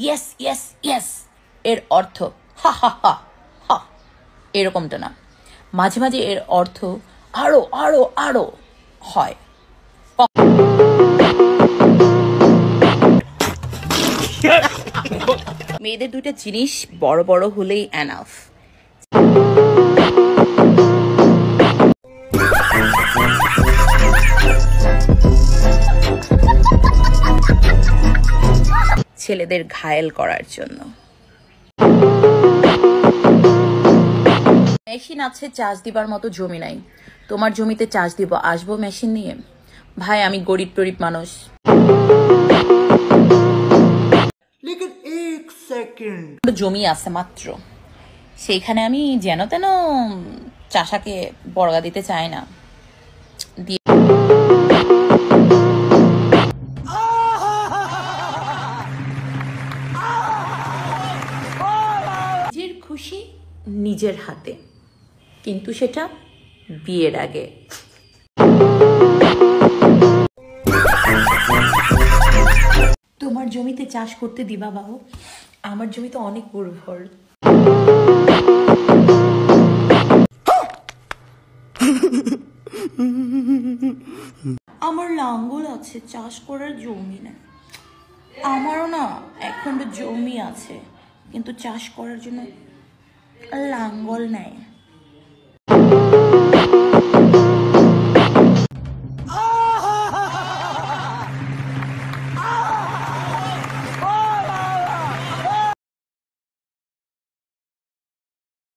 Yes yes yes এর অর্থ হা হা হা হা, এরকমটা না। মাঝে মাঝে এর অর্থ আরো আরো আরো হয়। মেয়েদের দুইটা জিনিস বড় বড় হলেই এনাফ। ছেলেদের ঘায়েল করার জন্য। মেশিন আছে, চার্জ দিবার মতো জমি নাই। তোমার জমিতে চার্জ দিব, আসবো মেশিন নিয়ে? ভাই আমি গরিব টরিব মানুষ। জমি আছে মাত্র, সেইখানে আমি যেন তেন চাষাকে বর্গা দিতে চাই না। নিজের খুশি নিজের হাতে, কিন্তু সেটা বিয়ের আগে। তোমার জমিতে চাষ করতে দিবা বাবু? আমার জমিতে অনেক উর্বর। আমার লাঙ্গল আছে, চাষ করার জমি না। আমারও না এখন জমি আছে, কিন্তু চাষ করার জন্য লাঙ্গল নাই।